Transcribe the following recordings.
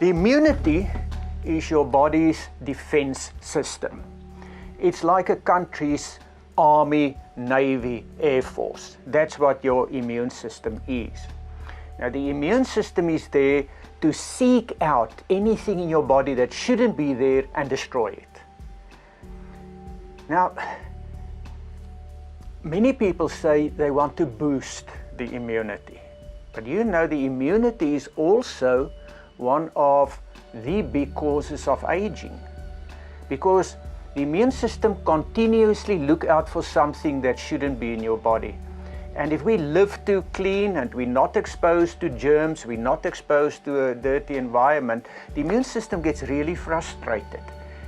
The immunity is your body's defense system. It's like a country's army, navy, air force. That's what your immune system is. Now, the immune system is there to seek out anything in your body that shouldn't be there and destroy it. Now, many people say they want to boost the immunity. But you know, the immunity is also one of the big causes of aging. Because the immune system continuously look out for something that shouldn't be in your body. And if we live too clean and we're not exposed to germs, we're not exposed to a dirty environment, the immune system gets really frustrated.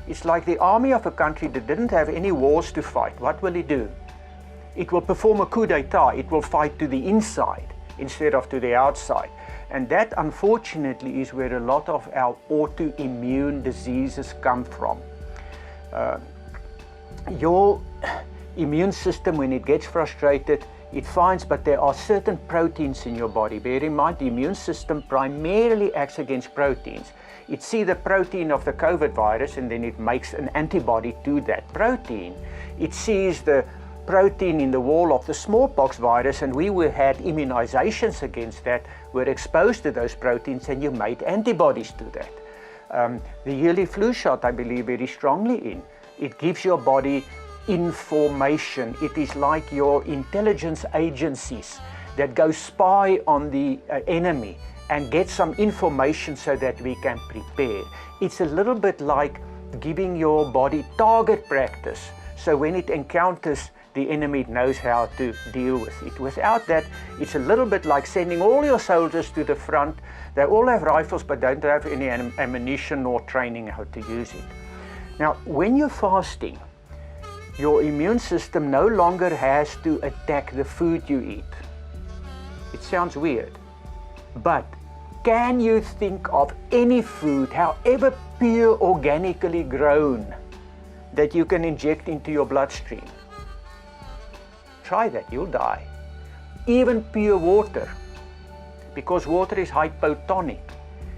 It's like the army of a country that didn't have any wars to fight. What will it do? It will perform a coup d'etat. It will fight to the inside instead of to the outside. And that, unfortunately, is where a lot of our autoimmune diseases come from. Your immune system, when it gets frustrated, it finds, but there are certain proteins in your body. Bear in mind, the immune system primarily acts against proteins. It sees the protein of the COVID virus and then it makes an antibody to that protein. It sees the protein in the wall of the smallpox virus, and we had immunizations against that, were exposed to those proteins, and you made antibodies to that. The yearly flu shot, I believe very strongly in. It gives your body information. It is like your intelligence agencies that go spy on the enemy and get some information so that we can prepare. It's a little bit like giving your body target practice, so when it encounters the enemy, it knows how to deal with it. Without that, it's a little bit like sending all your soldiers to the front. They all have rifles but don't have any ammunition or training how to use it. Now, when you're fasting, your immune system no longer has to attack the food you eat. It sounds weird, but can you think of any food, however pure, organically grown, that you can inject into your bloodstream? Try that, you'll die. Even pure water, because water is hypotonic.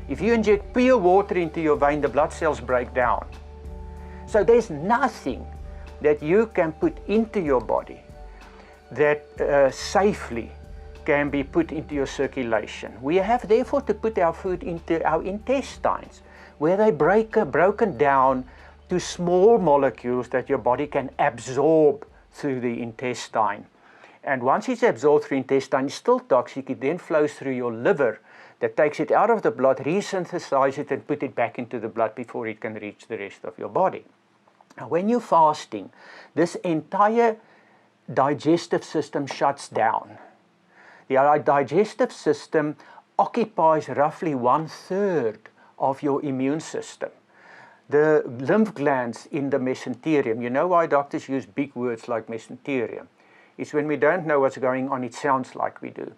If you inject pure water into your vein, the blood cells break down. So there's nothing that you can put into your body that safely can be put into your circulation. We have therefore to put our food into our intestines, where they broken down to small molecules that your body can absorb through the intestine. And once it's absorbed through intestine, it's still toxic. It then flows through your liver that takes it out of the blood, resynthesizes it, and put it back into the blood before it can reach the rest of your body. Now, when you're fasting, this entire digestive system shuts down. The digestive system occupies roughly 1/3 of your immune system. The lymph glands in the mesenterium, you know why doctors use big words like mesenterium? It's when we don't know what's going on, it sounds like we do.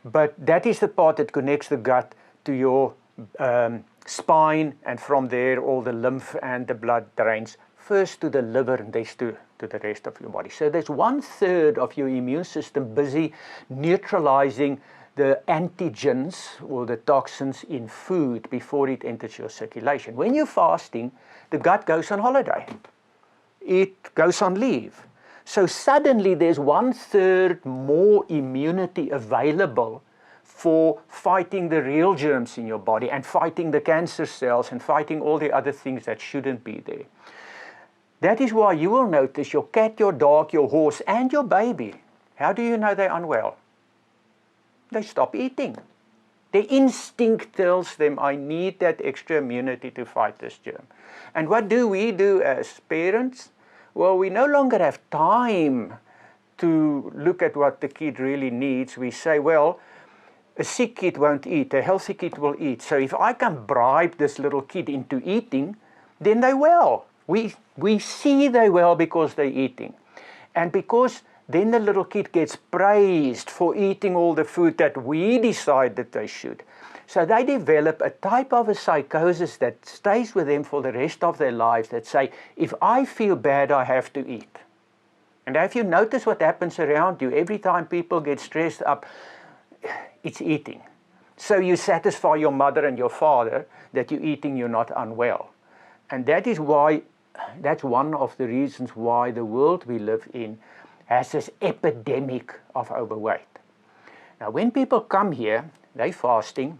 But that is the part that connects the gut to your spine, and from there all the lymph and the blood drains first to the liver and then to the rest of your body. So there's 1/3 of your immune system busy neutralizing the antigens or the toxins in food before it enters your circulation. When you're fasting, the gut goes on holiday. It goes on leave. So suddenly there's 1/3 more immunity available for fighting the real germs in your body and fighting the cancer cells and fighting all the other things that shouldn't be there. That is why you will notice your cat, your dog, your horse, and your baby. How do you know they're unwell? They stop eating. Their instinct tells them, I need that extra immunity to fight this germ. And what do we do as parents? Well, we no longer have time to look at what the kid really needs. We say, well, a sick kid won't eat, a healthy kid will eat. So if I can bribe this little kid into eating, then they will. We see they will because they're eating. And because then the little kid gets praised for eating all the food that we decide that they should. So they develop a type of a psychosis that stays with them for the rest of their lives that say, if I feel bad, I have to eat. And if you notice what happens around you, every time people get stressed up, it's eating. So you satisfy your mother and your father that you're eating, you're not unwell. And that's one of the reasons why the world we live in has this epidemic of overweight. Now, when people come here, they're fasting,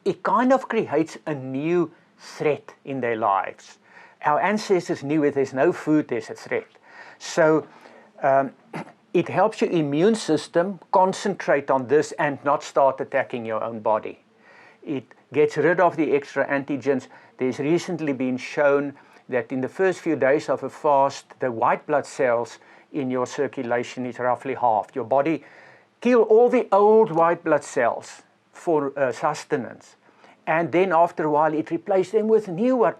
it kind of creates a new threat in their lives. Our ancestors knew if there's no food, there's a threat. So it helps your immune system concentrate on this and not start attacking your own body. It gets rid of the extra antigens. There's recently been shown that in the first few days of a fast, the white blood cells in your circulation is roughly halved. Your body kills all the old white blood cells for sustenance. And then after a while, it replaces them with new white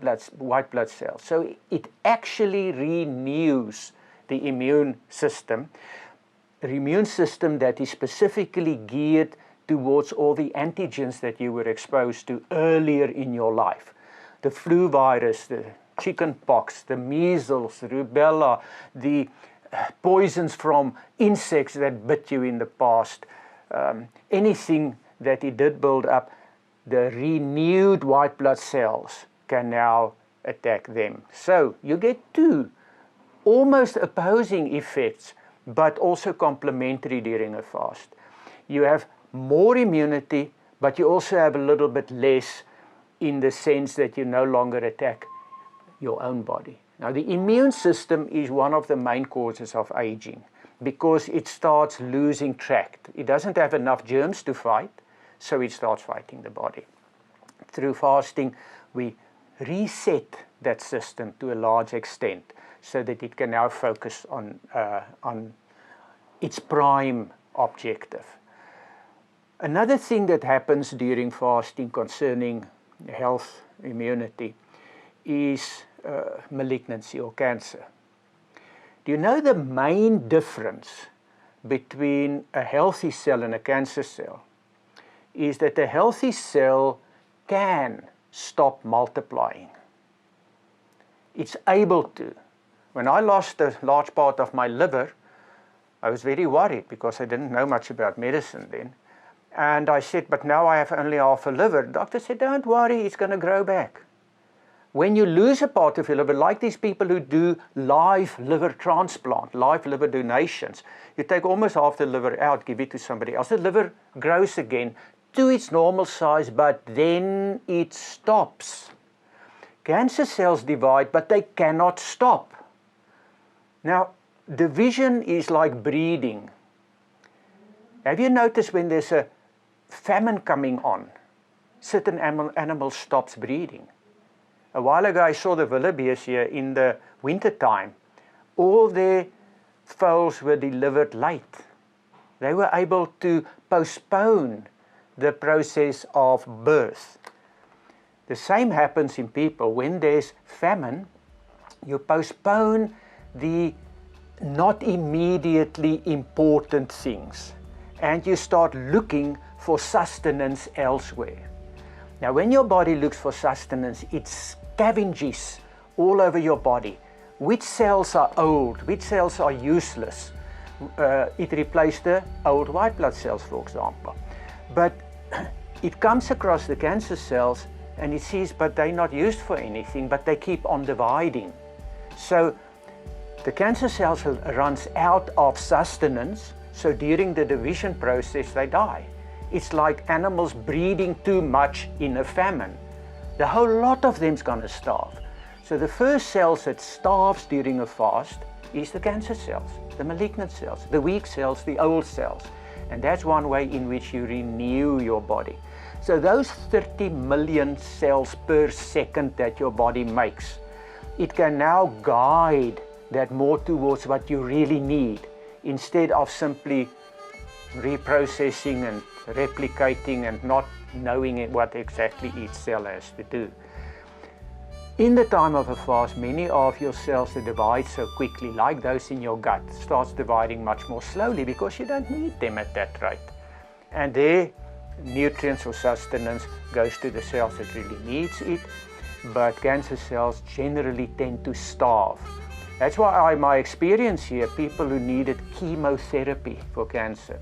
blood cells. So it actually renews the immune system. The immune system that is specifically geared towards all the antigens that you were exposed to earlier in your life. The flu virus, the chicken pox, the measles, rubella, the poisons from insects that bit you in the past, anything that it did build up, the renewed white blood cells can now attack them. So you get two almost opposing effects, but also complementary during a fast. You have more immunity, but you also have a little bit less in the sense that you no longer attack your own body. Now, the immune system is one of the main causes of aging because it starts losing track. It doesn't have enough germs to fight, so it starts fighting the body. Through fasting, we reset that system to a large extent so that it can now focus on its prime objective. Another thing that happens during fasting concerning health, immunity, is malignancy or cancer. Do you know the main difference between a healthy cell and a cancer cell is that a healthy cell can stop multiplying. It's able to. When I lost a large part of my liver, I was very worried because I didn't know much about medicine then. And I said, but now I have only half a liver. The doctor said, don't worry, it's going to grow back. When you lose a part of your liver, like these people who do live liver transplant, live liver donations, you take almost half the liver out, give it to somebody else. The liver grows again to its normal size, but then it stops. Cancer cells divide, but they cannot stop. Now, division is like breeding. Have you noticed when there's a famine coming on, certain animal stops breeding? A while ago, I saw the wildebeest here in the winter time. All their foals were delivered late. They were able to postpone the process of birth. The same happens in people. When there's famine, you postpone the not immediately important things, and you start looking for sustenance elsewhere. Now, when your body looks for sustenance, it scavenges all over your body. Which cells are old? Which cells are useless? It replaced the old white blood cells, for example. But it comes across the cancer cells and it sees, but they're not used for anything, but they keep on dividing. So the cancer cells runs out of sustenance, so during the division process they die. It's like animals breeding too much in a famine. The whole lot of them's going to starve. So the first cells that starves during a fast is the cancer cells, the malignant cells, the weak cells, the old cells. And that's one way in which you renew your body. So those 30 million cells per second that your body makes, it can now guide that more towards what you really need, instead of simply reprocessing and replicating and not knowing what exactly each cell has to do. In the time of a fast, many of your cells that divide so quickly, like those in your gut, starts dividing much more slowly because you don't need them at that rate. And their nutrients or sustenance goes to the cells that really needs it, but cancer cells generally tend to starve. That's why my experience here, people who needed chemotherapy for cancer,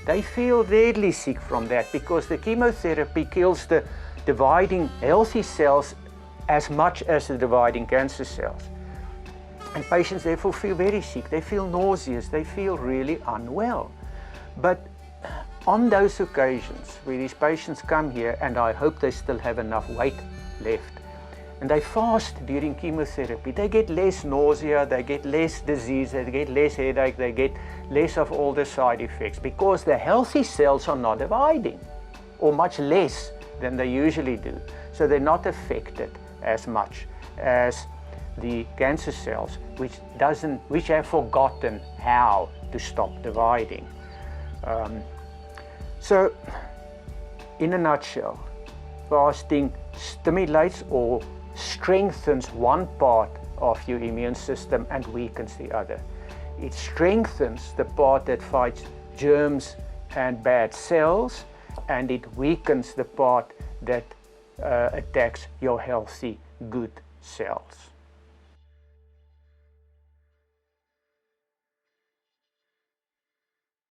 they feel deadly sick from that because the chemotherapy kills the dividing healthy cells as much as the dividing cancer cells. And patients therefore feel very sick, they feel nauseous, they feel really unwell. But on those occasions where these patients come here, and I hope they still have enough weight left, and they fast during chemotherapy, they get less nausea, they get less disease, they get less headache, they get less of all the side effects because the healthy cells are not dividing, or much less than they usually do. So they're not affected as much as the cancer cells, which have forgotten how to stop dividing. So in a nutshell, fasting stimulates or strengthens one part of your immune system and weakens the other. It strengthens the part that fights germs and bad cells, and it weakens the part that attacks your healthy, good cells.